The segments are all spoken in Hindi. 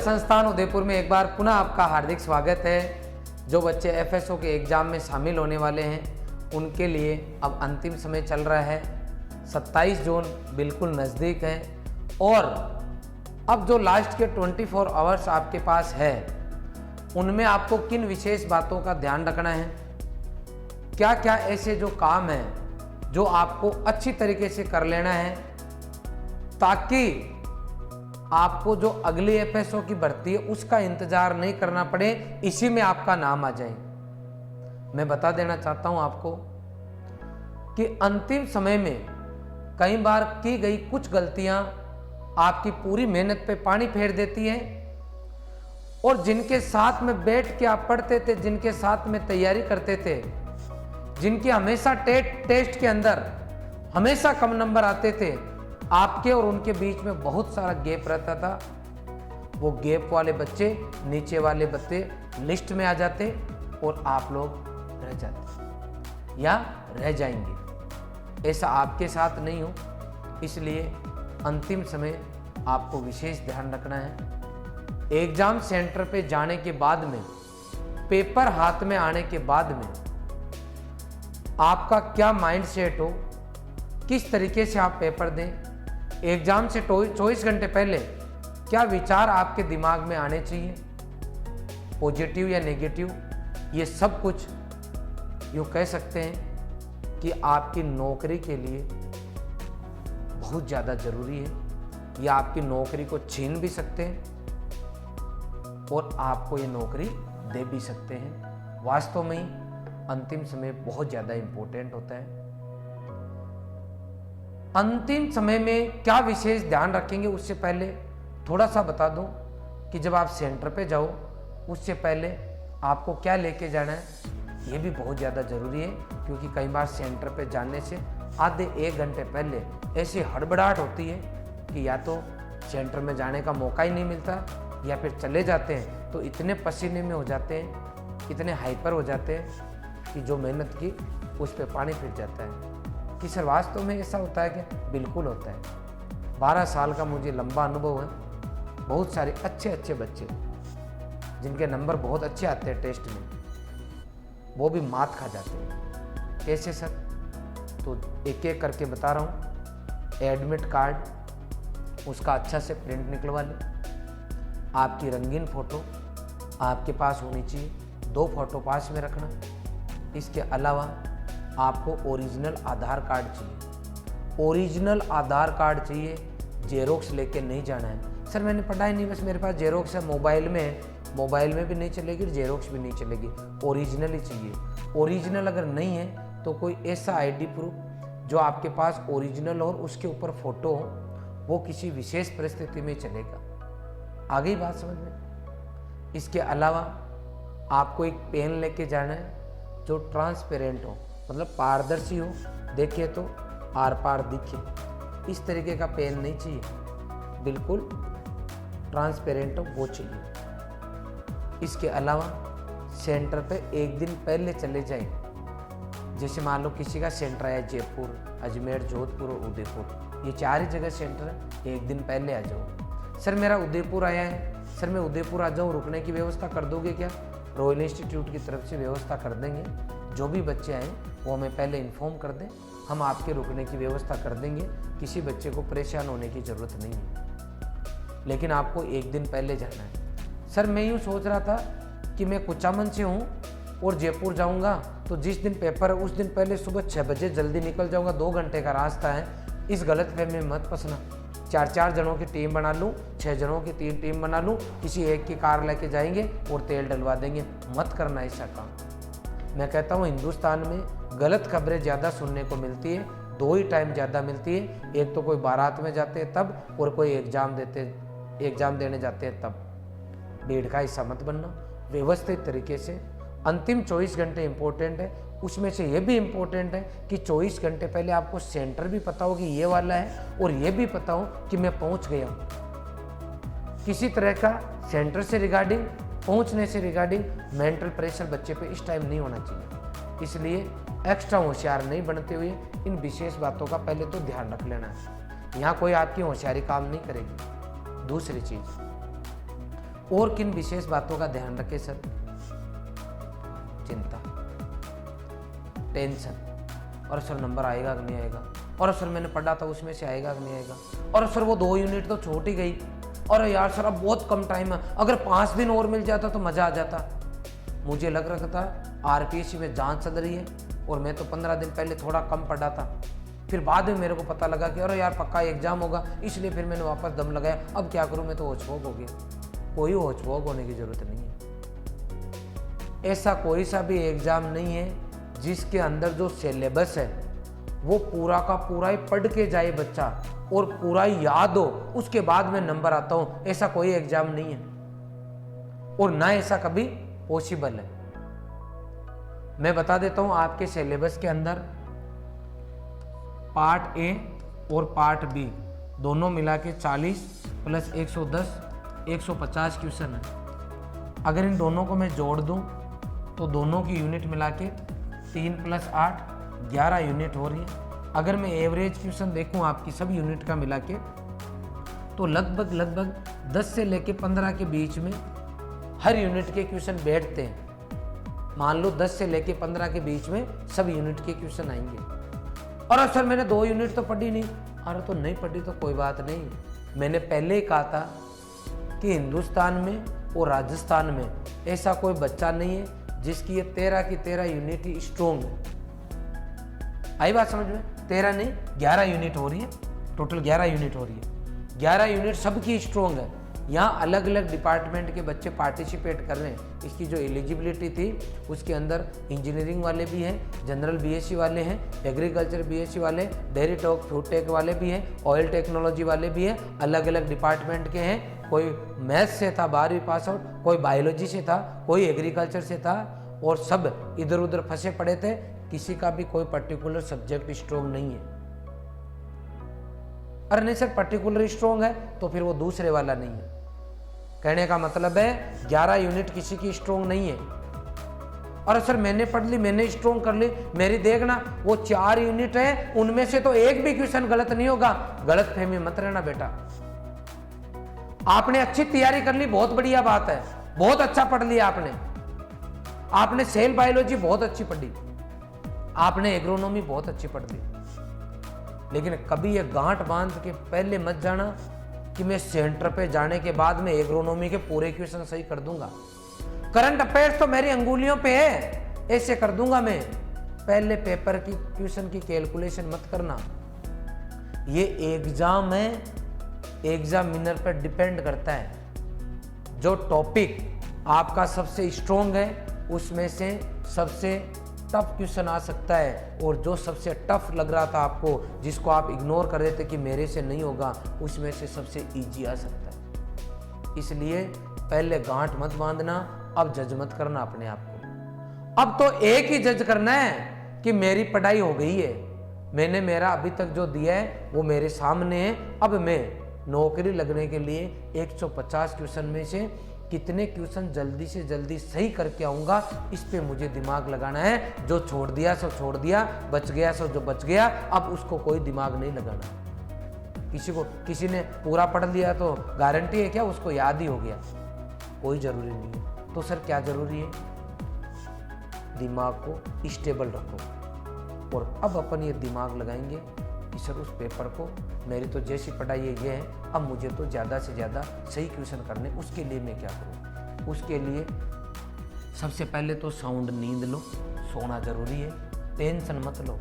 संस्थान उदयपुर में एक बार पुनः आपका हार्दिक स्वागत है। जो बच्चे एफएसओ के एग्ज़ाम में शामिल होने वाले हैं उनके लिए अब अंतिम समय चल रहा है। 27 जून बिल्कुल नज़दीक है और अब जो लास्ट के 24 आवर्स आपके पास है उनमें आपको किन विशेष बातों का ध्यान रखना है, क्या क्या ऐसे जो काम हैं जो आपको अच्छी तरीके से कर लेना है ताकि आपको जो अगली एफएसओ की भर्ती है उसका इंतजार नहीं करना पड़े, इसी में आपका नाम आ जाए। मैं बता देना चाहता हूं आपको कि अंतिम समय में कई बार की गई कुछ गलतियां आपकी पूरी मेहनत पे पानी फेर देती है और जिनके साथ में बैठ के आप पढ़ते थे, जिनके साथ में तैयारी करते थे, जिनके हमेशा टेस्ट के अंदर हमेशा कम नंबर आते थे, आपके और उनके बीच में बहुत सारा गैप रहता था। वो गैप वाले बच्चे नीचे वाले बच्चे लिस्ट में आ जाते और आप लोग रह जाते या रह जाएंगे। ऐसा आपके साथ नहीं हो, इसलिए अंतिम समय आपको विशेष ध्यान रखना है। एग्जाम सेंटर पे जाने के बाद में, पेपर हाथ में आने के बाद में आपका क्या माइंड सेट हो, किस तरीके से आप पेपर दें, एग्जाम से 24 घंटे पहले क्या विचार आपके दिमाग में आने चाहिए, पॉजिटिव या नेगेटिव, ये सब कुछ यूँ कह सकते हैं कि आपकी नौकरी के लिए बहुत ज़्यादा ज़रूरी है। या आपकी नौकरी को छीन भी सकते हैं और आपको ये नौकरी दे भी सकते हैं। वास्तव में ही अंतिम समय बहुत ज़्यादा इम्पोर्टेंट होता है। अंतिम समय में क्या विशेष ध्यान रखेंगे उससे पहले थोड़ा सा बता दूं कि जब आप सेंटर पे जाओ उससे पहले आपको क्या लेके जाना है ये भी बहुत ज़्यादा ज़रूरी है, क्योंकि कई बार सेंटर पे जाने से आधे 1 घंटे पहले ऐसी हड़बड़ाहट होती है कि या तो सेंटर में जाने का मौका ही नहीं मिलता या फिर चले जाते हैं तो इतने पसीने में हो जाते हैं, इतने हाइपर हो जाते हैं कि जो मेहनत की उस पर पानी फिर जाता है। कि सर वास्तव में ऐसा होता है कि बिल्कुल होता है। 12 साल का मुझे लंबा अनुभव है। बहुत सारे अच्छे बच्चे जिनके नंबर बहुत अच्छे आते हैं टेस्ट में, वो भी मात खा जाते हैं। कैसे सर? तो एक एक करके बता रहा हूँ। एडमिट कार्ड उसका अच्छा से प्रिंट निकलवा लें। आपकी रंगीन फ़ोटो आपके पास होनी चाहिए, 2 फोटो पास में रखना। इसके अलावा आपको ओरिजिनल आधार कार्ड चाहिए। ओरिजिनल आधार कार्ड चाहिए, जेरोक्स लेके नहीं जाना है। सर मैंने पढ़ा ही नहीं, बस मेरे पास जेरोक्स है, मोबाइल में है, मोबाइल में भी नहीं चलेगी, जेरोक्स भी नहीं चलेगी, ओरिजिनल ही चाहिए। ओरिजिनल अगर नहीं है तो कोई ऐसा आईडी प्रूफ जो आपके पास ओरिजिनल हो और उसके ऊपर फ़ोटो हो, वो किसी विशेष परिस्थिति में चलेगा। आ गई बात समझ में? इसके अलावा आपको एक पेन लेके जाना है जो ट्रांसपेरेंट हो, मतलब पारदर्शी हो, देखे तो आर पार दिखे। इस तरीके का पेन नहीं चाहिए, बिल्कुल ट्रांसपेरेंट हो वो चाहिए। इसके अलावा सेंटर पे एक दिन पहले चले जाएं। जैसे मान लो किसी का सेंटर है जयपुर, अजमेर, जोधपुर और उदयपुर, ये 4 ही जगह सेंटर है। एक दिन पहले आ जाओ। सर मेरा उदयपुर आया है, सर मैं उदयपुर आ जाऊँ, रुकने की व्यवस्था कर दोगे क्या? रॉयल इंस्टीट्यूट की तरफ से व्यवस्था कर देंगे। जो भी बच्चे आए वो हमें पहले इन्फॉर्म कर दें, हम आपके रुकने की व्यवस्था कर देंगे। किसी बच्चे को परेशान होने की ज़रूरत नहीं है, लेकिन आपको एक दिन पहले जाना है। सर मैं यूँ सोच रहा था कि मैं कुचामन से हूँ और जयपुर जाऊँगा, तो जिस दिन पेपर है उस दिन पहले सुबह 6 बजे जल्दी निकल जाऊँगा, 2 घंटे का रास्ता है। इस गलतफहमी में मत फंसना। 4 जनों की टीम बना लूँ, 6 जनों की 3 टीम बना लूँ, किसी एक की कार लेके जाएंगे और तेल डलवा देंगे। मत करना ऐसा काम। मैं कहता हूँ हिंदुस्तान में गलत खबरें ज़्यादा सुनने को मिलती है, 2 ही टाइम ज़्यादा मिलती है। एक तो कोई बारात में जाते हैं तब, और कोई एग्ज़ाम देने जाते हैं तब। भीड़ का हिस्सा मत बनना। व्यवस्थित तरीके से अंतिम 24 घंटे इंपॉर्टेंट है। उसमें से ये भी इम्पोर्टेंट है कि 24 घंटे पहले आपको सेंटर भी पता हो कि ये वाला है और ये भी पता हो कि मैं पहुंच गया हूँ। किसी तरह का सेंटर से रिगार्डिंग, पहुंचने से रिगार्डिंग मेंटल प्रेशर बच्चे पे इस टाइम नहीं होना चाहिए। इसलिए एक्स्ट्रा होशियार नहीं बनते हुए इन विशेष बातों का पहले तो ध्यान रख लेना है। यहाँ कोई आपकी होशियारी काम नहीं करेगी। दूसरी चीज़, और किन विशेष बातों का ध्यान रखें सर? चिंता, टेंशन, और सर नंबर आएगा कि नहीं आएगा, और सर मैंने पढ़ा था उसमें से आएगा कि नहीं आएगा, और सर वो 2 यूनिट तो छूट ही गई, और यार सर अब बहुत कम टाइम है, अगर 5 दिन और मिल जाता तो मज़ा आ जाता। मुझे लग रहा था आरपीएससी में जांच चल रही है और मैं तो 15 दिन पहले थोड़ा कम पढ़ा था। फिर बाद में मेरे को पता लगा कि अरे यार पक्का एग्जाम होगा, इसलिए फिर मैंने वापस दम लगाया। अब क्या करूँ, मैं तो होचपोक हो गया। कोई होचपोक होने की ज़रूरत नहीं है। ऐसा कोई सा भी एग्ज़ाम नहीं है जिसके अंदर जो सिलेबस है वो पूरा का पूरा ही पढ़ के जाए बच्चा और पूरा ही याद हो, उसके बाद में नंबर आता हो, ऐसा कोई एग्ज़ाम नहीं है और ना ऐसा कभी पॉसिबल है। मैं बता देता हूं, आपके सिलेबस के अंदर पार्ट ए और पार्ट बी दोनों मिला के 40 प्लस 110 150 क्वेश्चन है। अगर इन दोनों को मैं जोड़ दूं तो दोनों की यूनिट मिला के 3 + 8 11 यूनिट हो रही है। अगर मैं एवरेज क्वेश्चन देखूं आपकी सब यूनिट का मिला के तो लगभग 10 से लेके 15 के बीच में हर यूनिट के क्वेश्चन बैठते हैं। मान लो 10 से लेके 15 के बीच में सब यूनिट के क्वेश्चन आएंगे। और सर मैंने 2 यूनिट तो पढ़ी नहीं, अरे तो नहीं पढ़ी तो कोई बात नहीं। मैंने पहले ही कहा था कि हिंदुस्तान में और राजस्थान में ऐसा कोई बच्चा नहीं है जिसकी ये 13 की 13 यूनिट ही स्ट्रॉन्ग है। आई बात समझ में? 13 नहीं 11 यूनिट हो रही है, टोटल 11 यूनिट हो रही है। 11 यूनिट सबकी स्ट्रॉन्ग है। यहाँ अलग अलग डिपार्टमेंट के बच्चे पार्टिसिपेट कर रहे हैं। इसकी जो एलिजिबिलिटी थी उसके अंदर इंजीनियरिंग वाले भी हैं, जनरल बीएससी वाले हैं, एग्रीकल्चर बीएससी वाले, डेयरी टॉक फूड टेक वाले भी हैं, ऑयल टेक्नोलॉजी वाले भी हैं, अलग अलग डिपार्टमेंट के हैं। कोई मैथ्स से था 12वीं पास आउट, कोई बायोलॉजी से था, कोई एग्रीकल्चर से था और सब इधर उधर फंसे पड़े थे। किसी का भी कोई पर्टिकुलर सब्जेक्ट स्ट्रॉन्ग नहीं है। अरे नहीं सर पर्टिकुलर स्ट्रॉन्ग है तो फिर वो दूसरे वाला नहीं है। कहने का मतलब है 11 यूनिट किसी की स्ट्रॉन्ग नहीं है। और सर मैंने पढ़ ली, मैंने स्ट्रॉन्ग कर ली, मेरी देखना वो 4 यूनिट है, उनमें से तो एक भी क्वेश्चन गलत नहीं होगा। गलत फहमी मत रहना बेटा। आपने अच्छी तैयारी कर ली, बहुत बढ़िया बात है, बहुत अच्छा पढ़ लिया आपने सेल बायोलॉजी बहुत अच्छी पढ़ी, आपने एग्रोनॉमी बहुत अच्छी पढ़ ली। लेकिन कभी ये गांठ बांध के पहले मत जाना कि मैं सेंटर पे जाने के बाद में एग्रोनॉमी के पूरे क्वेश्चन सही कर दूंगा। करंट अफेयर्स तो मेरी अंगुलियों पे है, ऐसे कर दूंगा मैं। पहले पेपर की क्वेश्चन की कैलकुलेशन मत करना। ये एग्जाम है, एग्जामिनर पर डिपेंड करता है। जो टॉपिक आपका सबसे स्ट्रॉन्ग है उसमें से सबसे टफ क्वेश्चन आ सकता है, और जो सबसे टफ लग रहा था आपको, जिसको आप इग्नोर कर रहे थे कि मेरे से नहीं होगा, उसमें से सबसे इजी आ सकता है। इसलिए पहले गांठ मत बांधना, अब जज मत करना अपने आप को। अब तो एक ही जज करना है कि मेरी पढ़ाई हो गई है, मैंने मेरा अभी तक जो दिया है वो मेरे सामने है। अब मैं नौकरी लगने के लिए 150 क्वेश्चन में से कितने क्वेश्चन जल्दी से जल्दी सही करके आऊँगा, इस पे मुझे दिमाग लगाना है। जो छोड़ दिया सो छोड़ दिया, बच गया सो जो बच गया, अब उसको कोई दिमाग नहीं लगाना। किसी ने पूरा पढ़ लिया तो गारंटी है क्या उसको याद ही हो गया? कोई ज़रूरी नहीं है। तो सर क्या ज़रूरी है? दिमाग को स्टेबल रखो। और अब अपन ये दिमाग लगाएंगे कि सर उस पेपर को, मेरी तो जैसी पढ़ाई ये है, अब मुझे तो ज़्यादा से ज़्यादा सही क्वेश्चन करने, उसके लिए मैं क्या करूँ? उसके लिए सबसे पहले तो साउंड नींद लो, सोना ज़रूरी है। टेंशन मत लो,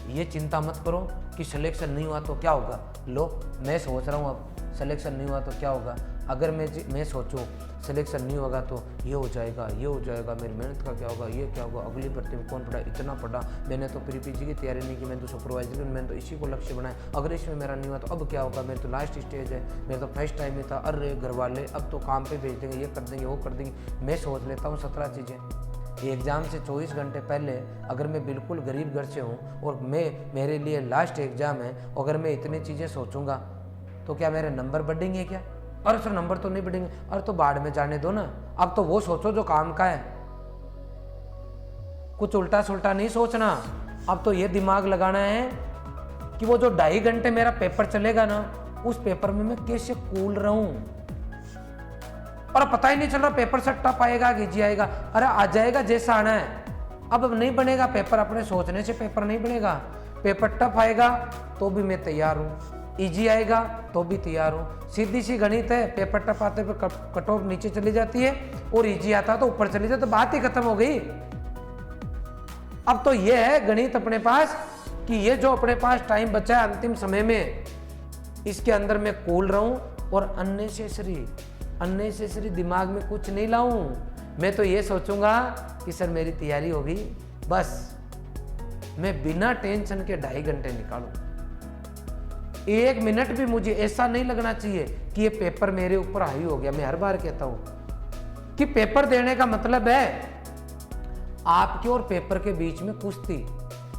ये चिंता मत करो कि सिलेक्शन नहीं हुआ तो क्या होगा। लो मैं सोच रहा हूँ अब सिलेक्शन नहीं हुआ तो क्या होगा। अगर मैं सोचूं सिलेक्शन नहीं होगा तो ये हो जाएगा, ये हो जाएगा, मेरी मेहनत का क्या होगा, ये क्या होगा, अगली भर्ती में कौन पढ़ा, इतना पढ़ा, मैंने तो प्री पीजी की तैयारी नहीं की, मैंने तो सुपरवाइजर, मैंने तो इसी को लक्ष्य बनाया, अगर इसमें मेरा नहीं हुआ तो अब क्या होगा, मेरे तो लास्ट स्टेज है, मेरा तो फर्स्ट टाइम में था, अरे घर वाले अब तो काम पे भेज देंगे, ये कर देंगे, वो कर देंगे। मैं सोच लेता हूँ 17 चीज़ें। एग्ज़ाम से 24 घंटे पहले अगर मैं बिल्कुल गरीब घर से हूँ और मेरे लिए लास्ट एग्ज़ाम है, अगर मैं इतनी चीज़ें सोचूंगा तो क्या मेरे नंबर बढ़ेंगे क्या? अरे सर नंबर तो नहीं बढ़ेंगे। अरे तो बाढ़ में जाने दो ना, अब तो वो सोचो जो काम का है, कुछ उल्टा सुल्टा नहीं सोचना। अब तो ये दिमाग लगाना है कि वो जो 2.5 घंटे मेरा पेपर चलेगा ना, उस पेपर में मैं कैसे कूल रहूं, और पता ही नहीं चल रहा पेपर से टफ आएगा कि इजी आएगा। अरे आ जाएगा जैसा आना है। अब नहीं बनेगा पेपर, अपने सोचने से पेपर नहीं बनेगा। पेपर टफ आएगा तो भी मैं तैयार हूँ, इजी आएगा तो भी तैयार हूँ। सीधी सी गणित है, पेपर टफ आते पे कट ऑफ नीचे चली जाती है और इजी आता तो ऊपर चली जाती, तो बात ही खत्म हो गई। अब तो ये है गणित अपने पास कि ये जो अपने पास टाइम बचा है अंतिम समय में, इसके अंदर मैं कूल रहूं और अननेसेसरी दिमाग में कुछ नहीं लाऊं। मैं तो ये सोचूंगा कि सर मेरी तैयारी होगी, बस मैं बिना टेंशन के 2.5 घंटे निकालूं। 1 मिनट भी मुझे ऐसा नहीं लगना चाहिए कि ये पेपर मेरे ऊपर हावी हो गया। मैं हर बार कहता हूं कि पेपर देने का मतलब है आपके और पेपर के बीच में कुश्ती,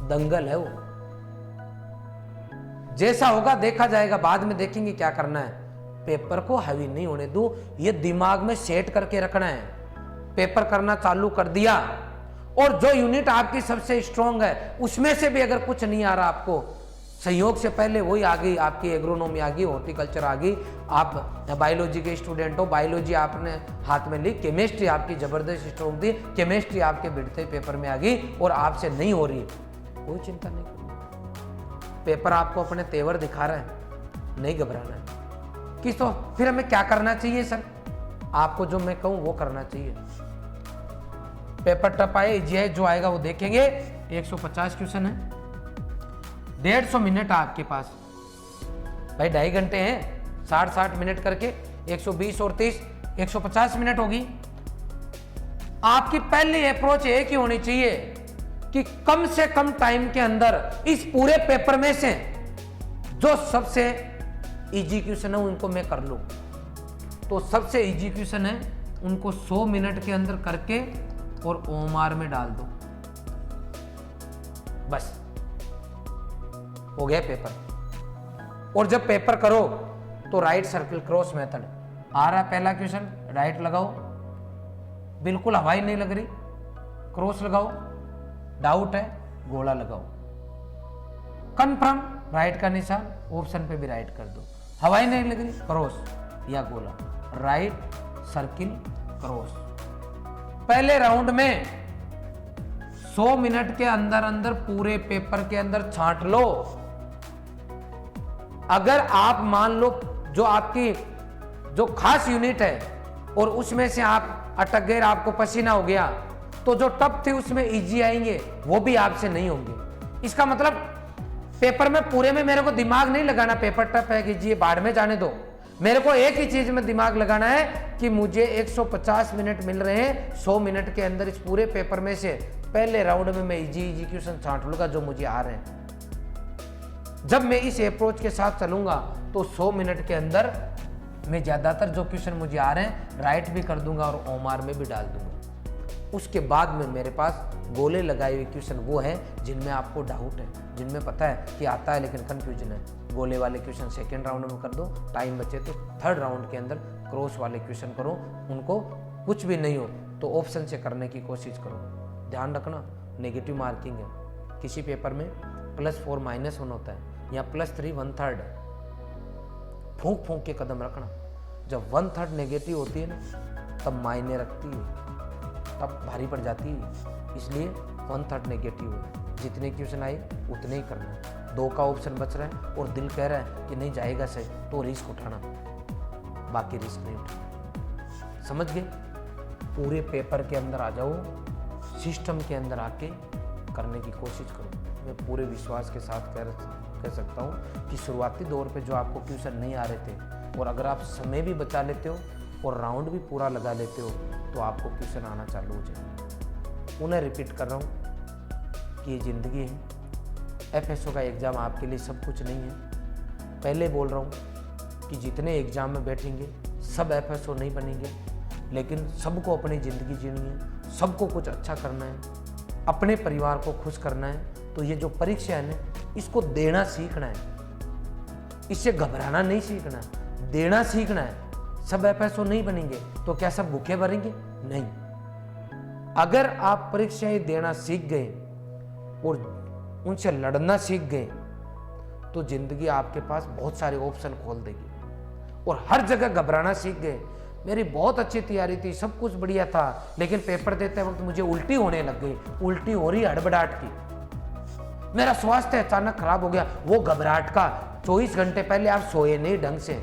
दंगल है वो। जैसा होगा देखा जाएगा, बाद में देखेंगे क्या करना है। पेपर को हैवी नहीं होने दो, ये दिमाग में सेट करके रखना है। पेपर करना चालू कर दिया और जो यूनिट आपकी सबसे स्ट्रांग है उसमें से भी अगर कुछ नहीं आ रहा आपको, संयोग से पहले वही आ गई आपकी एग्रोनॉमी आ गई, हॉर्टिकल्चर आ गई, आप बायोलॉजी के स्टूडेंट हो, बायोलॉजी आपने हाथ में ली, केमिस्ट्री आपकी जबरदस्त स्ट्रांग थी, केमिस्ट्री आपके बिड़ते पेपर में आ गई और आपसे नहीं हो रही, कोई चिंता नहीं करनी। पेपर आपको अपने तेवर दिखा रहा है, नहीं घबराना है। किस तो फिर हमें क्या करना चाहिए सर? आपको जो मैं कहूं वो करना चाहिए। पेपर टफ आए इजी है, जो आएगा वो देखेंगे। 150 क्वेश्चन है, 150 मिनट आपके पास भाई, 2.5 घंटे हैं, 60 मिनट करके 120 और 30 150 मिनट होगी। आपकी पहली अप्रोच एक ही होनी चाहिए कि कम से कम टाइम के अंदर इस पूरे पेपर में से जो सबसे इजी क्वेश्चन है उनको मैं कर लूं। तो सबसे इजी क्वेश्चन है उनको 100 मिनट के अंदर करके और ओमार में डाल दो, बस हो गया पेपर। और जब पेपर करो तो राइट सर्किल क्रॉस मेथड आ रहा है, पहला क्वेश्चन राइट लगाओ, बिल्कुल हवाई नहीं लग रही, क्रॉस लगाओ, डाउट है गोला लगाओ, कंफर्म राइट का निशान, ऑप्शन पे भी राइट कर दो, हवाई नहीं लग रही क्रॉस या गोला, राइट सर्किल क्रॉस। पहले राउंड में 100 मिनट के अंदर अंदर पूरे पेपर के अंदर छांट लो। अगर आप मान लो जो आपकी जो खास यूनिट है और उसमें से आप अटक गए, आपको पसीना हो गया, तो जो टफ थे उसमें इजी आएंगे, वो भी आपसे नहीं होंगे। इसका मतलब पेपर में पूरे में मेरे को दिमाग नहीं लगाना पेपर टफ है कि जी बाढ़ में जाने दो। मेरे को एक ही चीज में दिमाग लगाना है कि मुझे 150 मिनट मिल रहे हैं, 100 मिनट के अंदर इस पूरे पेपर में से पहले राउंड में मैं इजी क्वेश्चन छांट लूंगा जो मुझे आ रहे हैं। जब मैं इस अप्रोच के साथ चलूंगा तो 100 मिनट के अंदर मैं ज्यादातर जो क्वेश्चन मुझे आ रहे हैं राइट भी कर दूंगा और ओमार में भी डाल दूंगा। उसके बाद में मेरे पास गोले लगाए हुए क्वेश्चन वो हैं जिनमें आपको डाउट है, जिनमें पता है कि आता है लेकिन कंफ्यूजन है। गोले वाले क्वेश्चन सेकेंड राउंड में कर दो, टाइम बचे तो थर्ड राउंड के अंदर क्रॉस वाले क्वेश्चन करो। उनको कुछ भी नहीं हो तो ऑप्शन से करने की कोशिश करो। ध्यान रखना नेगेटिव मार्किंग है, किसी पेपर में +4 -1 होता है या +3 1/3। फूंक फूंक के कदम रखना। जब 1/3 नेगेटिव होती है ना तब मायने रखती है, तब भारी पड़ जाती है। इसलिए 1/3 नेगेटिव है, जितने क्वेश्चन आए उतने ही करना है। 2 का ऑप्शन बच रहा है और दिल कह रहा है कि नहीं जाएगा सही तो रिस्क उठाना, बाकी रिस्क नहीं उठाना। समझ गए? पूरे पेपर के अंदर आ जाओ, सिस्टम के अंदर आके करने की कोशिश करो। मैं पूरे विश्वास के साथ कह सकता हूँ कि शुरुआती दौर पे जो आपको क्वेश्चन नहीं आ रहे थे और अगर आप समय भी बचा लेते हो और राउंड भी पूरा लगा लेते हो तो आपको क्वेश्चन आना चालू हो जाएगा। उन्हें रिपीट कर रहा हूँ कि ये ज़िंदगी है। FSO का एग्ज़ाम आपके लिए सब कुछ नहीं है। पहले बोल रहा हूँ कि जितने एग्ज़ाम में बैठेंगे सब FSO नहीं बनेंगे, लेकिन सबको अपनी ज़िंदगी जीनी है, सबको कुछ अच्छा करना है, अपने परिवार को खुश करना है। तो ये जो परीक्षा है ना इसको देना सीखना है, इससे घबराना नहीं सीखना, देना सीखना है। सब FSO नहीं बनेंगे तो क्या सब भूखे भरेंगे? नहीं। अगर आप परीक्षाएं देना सीख गए और उनसे लड़ना सीख गए तो जिंदगी आपके पास बहुत सारे ऑप्शन खोल देगी। और हर जगह घबराना सीख गए, मेरी बहुत अच्छी तैयारी थी, सब कुछ बढ़िया था, लेकिन पेपर देते वक्त मुझे उल्टी होने लग गई, उल्टी हो रही हड़बड़ाहट की, मेरा स्वास्थ्य अचानक खराब हो गया। वो घबराहट का 24 घंटे पहले आप सोए नहीं ढंग से,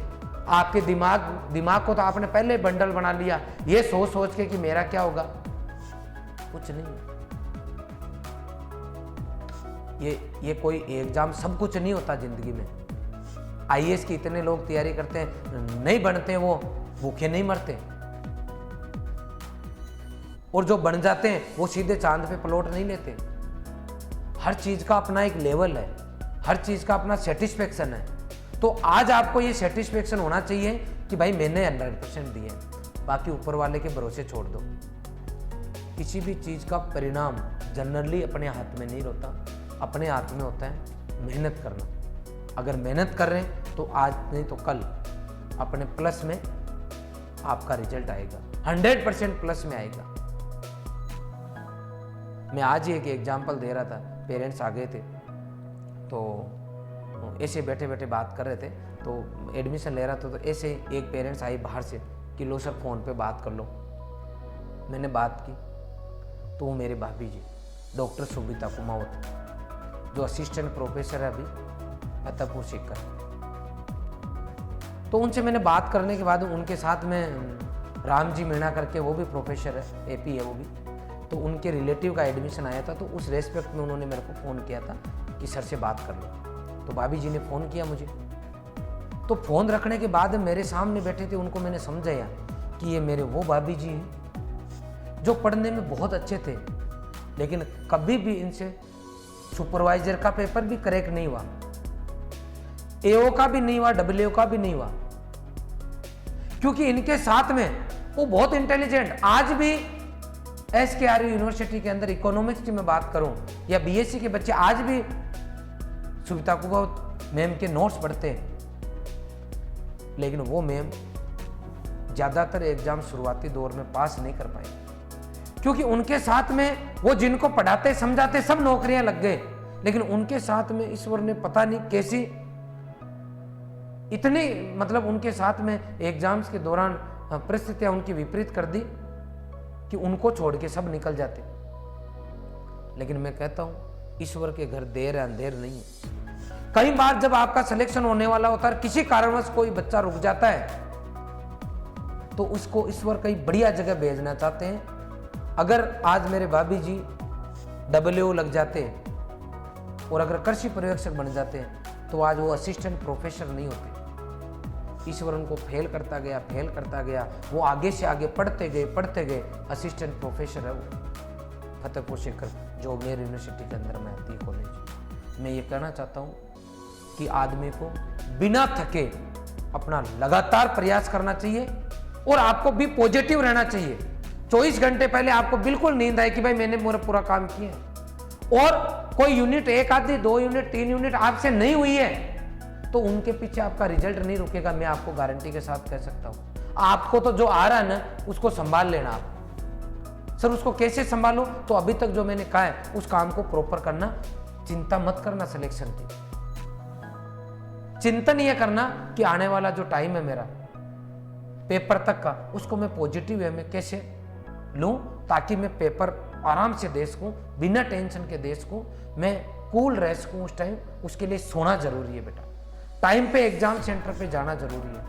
आपके दिमाग को तो आपने पहले बंडल बना लिया, ये सोच के कि मेरा क्या होगा। कुछ नहीं, ये कोई एग्जाम सब कुछ नहीं होता जिंदगी में। आईएएस की इतने लोग तैयारी करते हैं, नहीं बनते, वो भूखे नहीं मरते, और जो बन जाते हैं वो सीधे चांद पे प्लॉट नहीं लेते। हर चीज का अपना एक लेवल है, हर चीज का अपना सेटिस्फेक्शन है। तो आज आपको ये सेटिस्फेक्शन होना चाहिए कि भाई मैंने 100% दिए, बाकी ऊपर वाले के भरोसे छोड़ दो। किसी भी चीज का परिणाम जनरली अपने हाथ में नहीं होता, अपने हाथ में होता है मेहनत करना। अगर मेहनत कर रहे हैं तो आज नहीं तो कल अपने प्लस में आपका रिजल्ट आएगा, 100% प्लस में आएगा। मैं आज ही एक एग्जाम्पल दे रहा था, पेरेंट्स आ गए थे तो ऐसे बैठे बैठे बात कर रहे थे, तो एडमिशन ले रहा था, तो ऐसे एक पेरेंट्स आई बाहर से कि लो सर फ़ोन पे बात कर लो। मैंने बात की तो वो मेरे भाभी जी डॉक्टर सुबिता कुमावत, जो असिस्टेंट प्रोफेसर है अभी फतेहपुर सीकर, तो उनसे मैंने बात करने के बाद उनके साथ में राम जी मीणा करके, वो भी प्रोफेसर है, एपी है वो भी, तो उनके रिलेटिव का एडमिशन आया था, तो उस रेस्पेक्ट में उन्होंने मेरे को फ़ोन किया था कि सर से बात कर लो। तो भाभी जी ने फ़ोन किया मुझे, तो फ़ोन रखने के बाद मेरे सामने बैठे थे, उनको मैंने समझाया कि ये मेरे वो भाभी जी हैं जो पढ़ने में बहुत अच्छे थे, लेकिन कभी भी इनसे सुपरवाइजर का पेपर भी क्रैक नहीं हुआ, एओ का भी नहीं हुआ, डब्ल्यूओ का भी नहीं हुआ, क्योंकि इनके साथ में वो बहुत इंटेलिजेंट, आज भी एसकेआरयू यूनिवर्सिटी के अंदर इकोनॉमिक्स की मैं बात करूं या बीएससी के बच्चे आज भी सुबिता कुमावत मैम के नोट्स पढ़ते हैं, लेकिन वो मैम ज्यादातर एग्जाम शुरुआती दौर में पास नहीं कर पाए, क्योंकि उनके साथ में वो जिनको पढ़ाते समझाते सब नौकरियां लग गए, लेकिन उनके साथ में ईश्वर ने पता नहीं कैसी इतनी, मतलब उनके साथ में एग्जाम्स के दौरान परिस्थितियां उनकी विपरीत कर दी कि उनको छोड़ के सब निकल जाते। लेकिन मैं कहता हूं ईश्वर के घर देर है अंधेर नहीं है। कई बार जब आपका सिलेक्शन होने वाला होता है, किसी कारणवश कोई बच्चा रुक जाता है, तो उसको ईश्वर कई बढ़िया जगह भेजना चाहते हैं। अगर आज मेरे भाभी जी डब्ल्यूओ लग जाते और अगर कृषि पर्यवेक्षक बन जाते तो आज वो असिस्टेंट प्रोफेसर नहीं होते। ईश्वर उनको फेल करता गया, वो आगे से आगे पढ़ते गए, असिस्टेंट प्रोफेसर है वो फतेहपुर सीकर, जो मेरी यूनिवर्सिटी के अंदर में आती है कॉलेज। मैं ये कहना चाहता हूँ कि आदमी को बिना थके अपना लगातार प्रयास करना चाहिए और आपको भी पॉजिटिव रहना चाहिए। 24 घंटे पहले आपको बिल्कुल नींद आए कि भाई मैंने पूरा काम किया, और कोई यूनिट 1 आधी 2 यूनिट 3 यूनिट आपसे नहीं हुई है तो उनके पीछे आपका रिजल्ट नहीं रुकेगा। मैं आपको गारंटी के साथ कह सकता हूं। आपको तो जो आ रहा है ना उसको संभाल लेना आप। सर उसको कैसे संभालो, तो अभी तक जो मैंने कहा है उस काम को प्रॉपर करना, चिंता मत करना सिलेक्शन की। चिंतन ये करना कि आने वाला जो टाइम है मेरा पेपर तक का, उसको मैं पॉजिटिव वे में कैसे लूं ताकि मैं पेपर आराम से दे सकूं, बिना टेंशन के दे सकूं, मैं कूल रह सकूं उस टाइम। उसके लिए सोना जरूरी है बेटा, टाइम पे एग्जाम सेंटर पे जाना जरूरी है।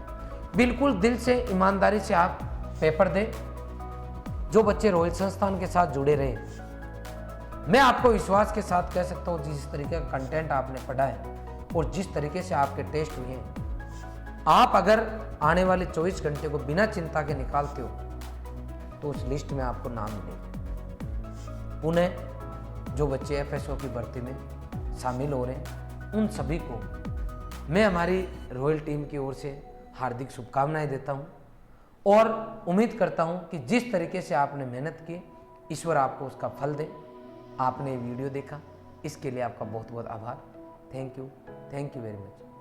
बिल्कुल दिल से ईमानदारी से आप पेपर दें। जो बच्चे रॉयल संस्थान के साथ जुड़े रहे, मैं आपको विश्वास के साथ कह सकता हूँ जिस तरीके का कंटेंट आपने पढ़ा है और जिस तरीके से आपके टेस्ट हुए हैं, आप अगर आने वाले 24 घंटे को बिना चिंता के निकालते हो तो उस लिस्ट में आपको नाम मिलेगा। उन्हें जो बच्चे एफएसओ की भर्ती में शामिल हो रहे हैं उन सभी को मैं हमारी रॉयल टीम की ओर से हार्दिक शुभकामनाएं देता हूं और उम्मीद करता हूं कि जिस तरीके से आपने मेहनत की, ईश्वर आपको उसका फल दे। आपने वीडियो देखा, इसके लिए आपका बहुत बहुत आभार। Thank you very much.